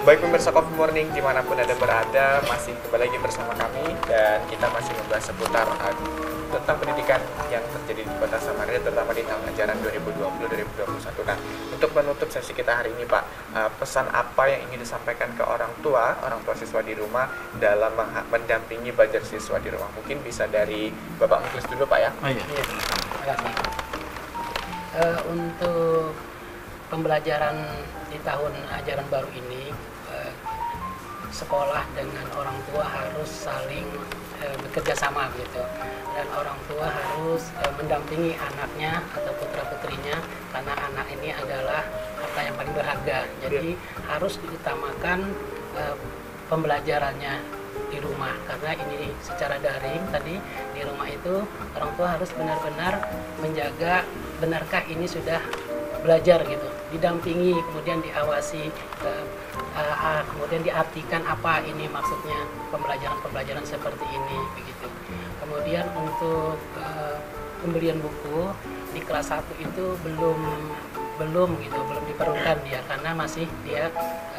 Baik pemirsa Coffee Morning dimanapun Anda berada, masih kembali lagi bersama kami dan kita masih membahas seputar tentang pendidikan yang terjadi di Kota Samarinda, terutama di tahun ajaran 2020-2021. Nah, untuk menutup sesi kita hari ini Pak, pesan apa yang ingin disampaikan ke orang tua siswa di rumah dalam mendampingi belajar siswa di rumah? Mungkin bisa dari Bapak Muklis dulu Pak ya. Oh iya. Iya, terima kasih. Untuk pembelajaran di tahun ajaran baru ini, sekolah dengan orang tua harus saling bekerja sama gitu, dan orang tua harus mendampingi anaknya atau putra putrinya, karena anak ini adalah harta yang paling berharga. Jadi harus diutamakan pembelajarannya di rumah, karena ini secara daring tadi. Di rumah itu orang tua harus benar-benar menjaga benarkah ini sudah belajar gitu, didampingi, kemudian diawasi, kemudian diartikan apa ini maksudnya pembelajaran seperti ini begitu. Kemudian untuk pembelian buku di kelas 1 itu belum diperlukan dia, karena masih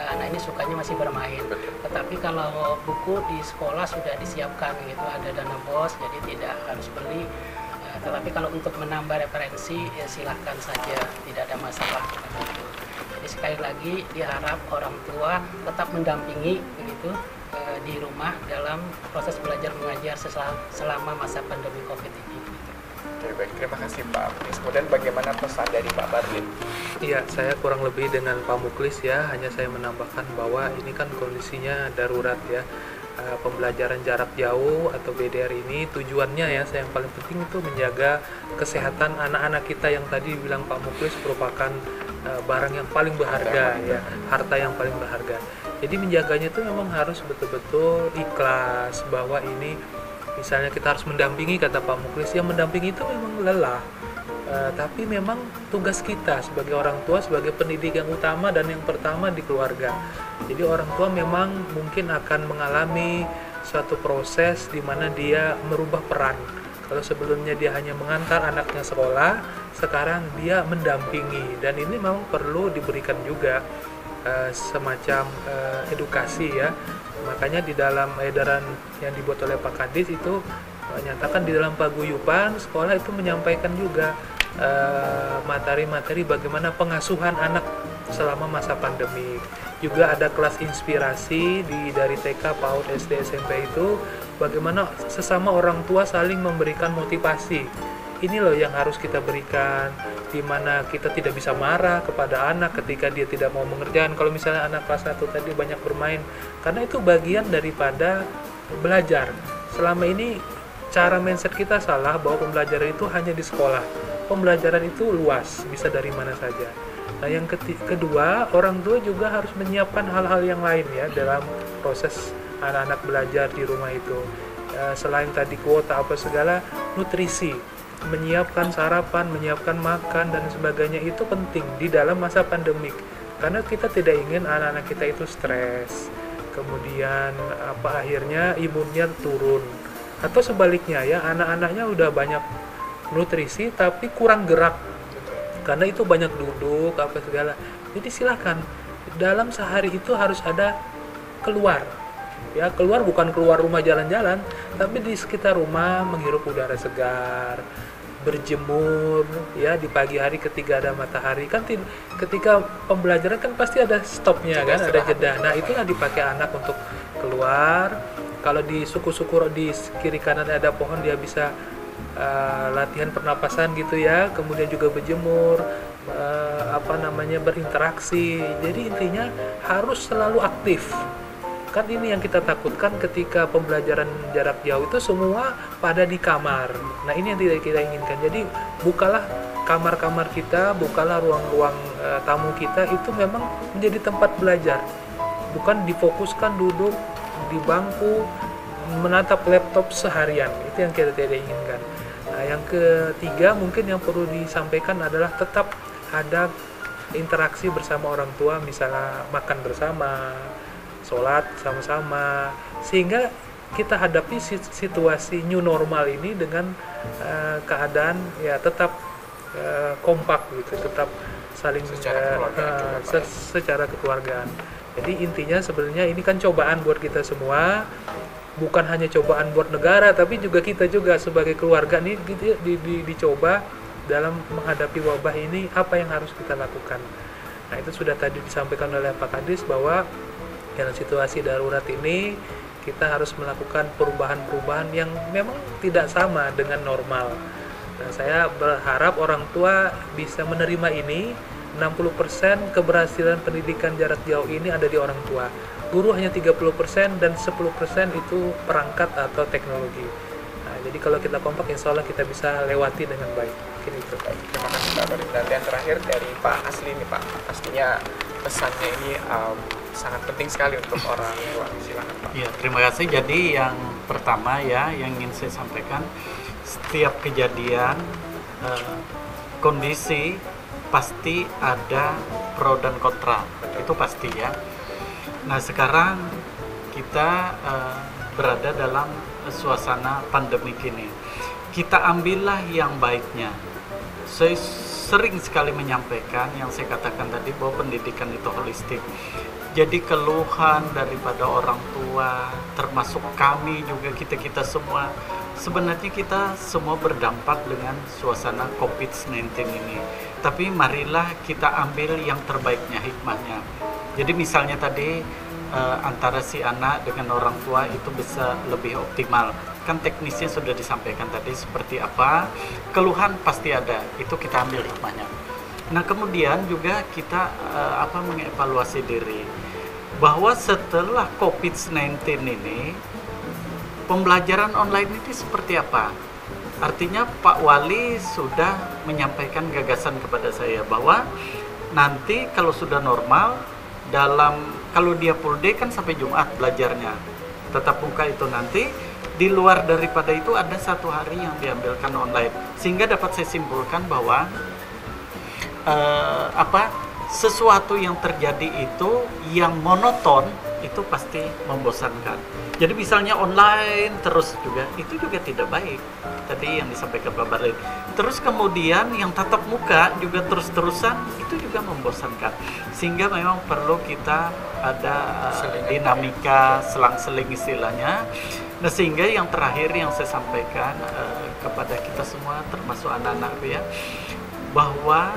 anak ini sukanya masih bermain. Tetapi kalau buku di sekolah sudah disiapkan gitu, ada dana BOS, jadi tidak harus beli. Tetapi kalau untuk menambah referensi ya silahkan saja, tidak ada masalah. Jadi sekali lagi diharap orang tua tetap mendampingi begitu di rumah dalam proses belajar mengajar selama masa pandemi COVID ini. Oke, baik, terima kasih Pak Muklis. Kemudian bagaimana pesan dari Pak Barlin? Iya, saya kurang lebih dengan Pak Muklis ya, hanya saya menambahkan bahwa ini kan kondisinya darurat ya. Pembelajaran jarak jauh atau BDR ini tujuannya ya, saya yang paling penting itu menjaga kesehatan anak-anak kita yang tadi bilang Pak Muklis merupakan barang yang paling berharga ya, harta yang paling berharga. Jadi menjaganya itu memang harus betul-betul ikhlas, bahwa ini misalnya kita harus mendampingi, kata Pak Muklis, yang mendampingi itu memang lelah. Tapi memang tugas kita sebagai orang tua, sebagai pendidik yang utama dan yang pertama di keluarga. Jadi orang tua memang mungkin akan mengalami suatu proses di mana dia merubah peran. Kalau sebelumnya dia hanya mengantar anaknya sekolah, sekarang dia mendampingi, dan ini memang perlu diberikan juga semacam edukasi ya. Makanya di dalam edaran yang dibuat oleh Pak Kadis itu menyatakan di dalam paguyuban sekolah itu menyampaikan juga materi-materi bagaimana pengasuhan anak selama masa pandemi. Juga ada kelas inspirasi dari TK, PAUD, SD, SMP itu bagaimana sesama orang tua saling memberikan motivasi. Ini loh yang harus kita berikan, di mana kita tidak bisa marah kepada anak ketika dia tidak mau mengerjakan. Kalau misalnya anak kelas 1 tadi banyak bermain, karena itu bagian daripada belajar. Selama ini cara mindset kita salah, bahwa pembelajaran itu hanya di sekolah. Pembelajaran itu luas, bisa dari mana saja. Nah, yang kedua, orang tua juga harus menyiapkan hal-hal yang lain ya dalam proses anak-anak belajar di rumah itu. Selain tadi kuota apa segala, nutrisi, menyiapkan sarapan, menyiapkan makan dan sebagainya itu penting di dalam masa pandemik. Karena kita tidak ingin anak-anak kita itu stres, kemudian akhirnya imunnya turun. Atau sebaliknya ya, anak-anaknya udah banyak nutrisi tapi kurang gerak, karena itu banyak duduk apa segala. Jadi silakan dalam sehari itu harus ada keluar ya, keluar bukan keluar rumah jalan-jalan, tapi di sekitar rumah menghirup udara segar, berjemur ya di pagi hari ketika ada matahari. Kan ketika pembelajaran kan pasti ada stopnya kan, ada jeda. Nah, itulah dipakai anak untuk keluar. Kalau di suku-suku di kiri kanan ada pohon, dia bisa latihan pernapasan gitu ya, kemudian juga berjemur, berinteraksi. Jadi intinya harus selalu aktif. Kan ini yang kita takutkan ketika pembelajaran jarak jauh itu semua pada di kamar. Nah, ini yang tidak kita inginkan. Jadi bukalah kamar-kamar kita, bukalah ruang-ruang tamu kita, itu memang menjadi tempat belajar. Bukan difokuskan duduk di bangku menatap laptop seharian. Itu yang kita tidak inginkan. Nah, yang ketiga mungkin yang perlu disampaikan adalah tetap ada interaksi bersama orang tua, misalnya makan bersama, sholat sama-sama, sehingga kita hadapi situasi new normal ini dengan keadaan ya tetap kompak gitu, tetap saling secara kekeluargaan. Jadi intinya sebenarnya ini kan cobaan buat kita semua, bukan hanya cobaan buat negara, tapi juga kita juga sebagai keluarga nih dicoba dalam menghadapi wabah ini, apa yang harus kita lakukan. Nah, itu sudah tadi disampaikan oleh Pak Kadis bahwa dalam situasi darurat ini kita harus melakukan perubahan-perubahan yang memang tidak sama dengan normal. Nah, saya berharap orang tua bisa menerima ini. 60% keberhasilan pendidikan jarak jauh ini ada di orang tua. Guru hanya 30% dan 10% itu perangkat atau teknologi. Nah, jadi kalau kita kompak, insya Allah kita bisa lewati dengan baik. Mungkin itu. Terima kasih Pak Barin. Dan yang terakhir dari Pak Asli nih Pak. Pastinya pesannya ini sangat penting sekali untuk orang tua. Silakan Pak. Ya, terima kasih. Jadi yang pertama ya, yang ingin saya sampaikan, setiap kejadian, kondisi pasti ada pro dan kontra, itu pasti ya. Nah sekarang kita berada dalam suasana pandemi ini. Kita ambillah yang baiknya. Saya sering sekali menyampaikan yang saya katakan tadi bahwa pendidikan itu holistik. Jadi keluhan daripada orang tua, termasuk kami juga, kita semua, sebenarnya kita semua berdampak dengan suasana COVID-19 ini. Tapi marilah kita ambil yang terbaiknya, hikmahnya. Jadi misalnya tadi antara si anak dengan orang tua itu bisa lebih optimal. Kan teknisnya sudah disampaikan tadi seperti apa. Keluhan pasti ada, itu kita ambil hikmahnya. Nah kemudian juga kita mengevaluasi diri bahwa setelah COVID-19 ini pembelajaran online ini seperti apa. Artinya Pak Wali sudah menyampaikan gagasan kepada saya bahwa nanti kalau sudah normal, kalau dia full day kan sampai Jumat belajarnya, tetap muka itu nanti. Di luar daripada itu ada 1 hari yang diambilkan online, sehingga dapat saya simpulkan bahwa sesuatu yang terjadi itu yang monoton itu pasti membosankan. Jadi misalnya online terus juga, itu juga tidak baik. Tadi yang disampaikan Pak Barlin. Terus kemudian yang tatap muka juga terus-terusan, itu juga membosankan. Sehingga memang perlu kita ada dinamika, selang-seling istilahnya. Nah sehingga yang terakhir yang saya sampaikan kepada kita semua, termasuk anak-anak ya, bahwa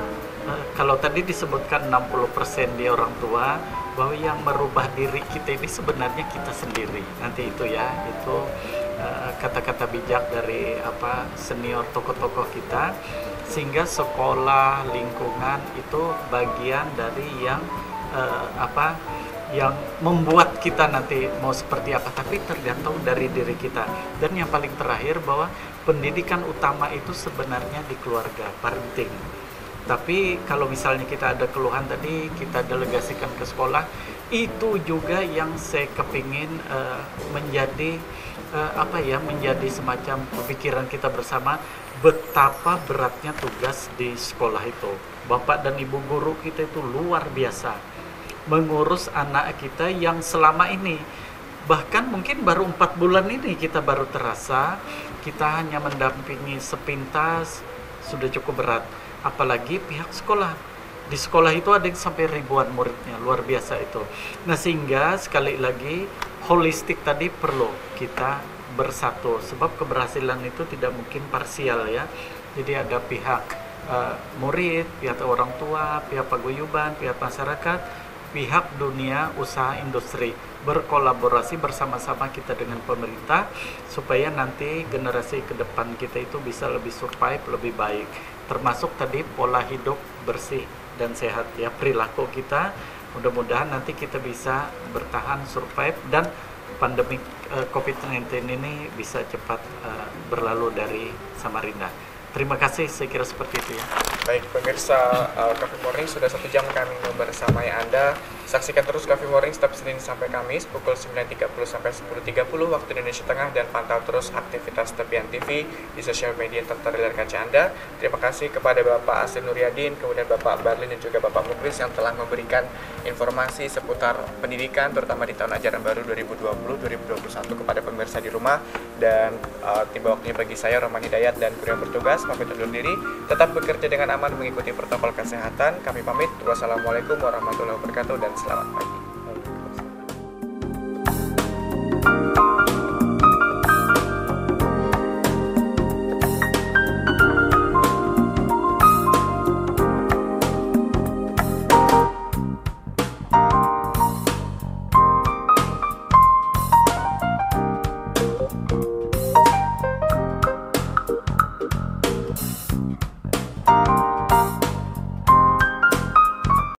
kalau tadi disebutkan 60% di orang tua, bahwa yang merubah diri kita ini sebenarnya kita sendiri. Nanti itu ya, itu kata-kata bijak dari senior tokoh-tokoh kita, sehingga sekolah, lingkungan itu bagian dari yang yang membuat kita nanti mau seperti apa, tapi tergantung dari diri kita. Dan yang paling terakhir bahwa pendidikan utama itu sebenarnya di keluarga, parenting. Tapi kalau misalnya kita ada keluhan tadi, kita delegasikan ke sekolah, itu juga yang saya kepingin menjadi menjadi semacam pemikiran kita bersama, betapa beratnya tugas di sekolah itu. Bapak dan Ibu guru kita itu luar biasa mengurus anak kita yang selama ini, bahkan mungkin baru 4 bulan ini kita baru terasa, kita hanya mendampingi sepintas, sudah cukup berat. Apalagi pihak sekolah. Di sekolah itu ada yang sampai ribuan muridnya, luar biasa itu. Nah sehingga sekali lagi holistik tadi perlu kita bersatu, sebab keberhasilan itu tidak mungkin parsial ya. Jadi ada pihak murid, pihak orang tua, pihak paguyuban, pihak masyarakat, pihak dunia usaha industri, berkolaborasi bersama-sama kita dengan pemerintah supaya nanti generasi ke depan kita itu bisa lebih survive, lebih baik. Termasuk tadi pola hidup bersih dan sehat ya, perilaku kita. Mudah-mudahan nanti kita bisa bertahan, survive, dan pandemi COVID-19 ini bisa cepat berlalu dari Samarinda. Terima kasih, saya kira seperti itu ya. Baik, pemirsa Coffee Morning, sudah 1 jam kami membersamai Anda. Saksikan terus Coffee Morning setiap Senin sampai Kamis pukul 9.30 sampai 10.30 waktu Indonesia Tengah, dan pantau terus aktivitas Tepian TV di sosial media tertera di layar kaca Anda. Terima kasih kepada Bapak Asli Nuryadin, kemudian Bapak Barlin dan juga Bapak Muklis yang telah memberikan informasi seputar pendidikan terutama di tahun ajaran baru 2020-2021 kepada pemirsa di rumah. Dan tiba waktunya bagi saya Roman Hidayat dan kru yang bertugas pamit undur diri. Tetap bekerja dengan aman mengikuti protokol kesehatan. Kami pamit. Wassalamualaikum warahmatullahi wabarakatuh dan selamat pagi.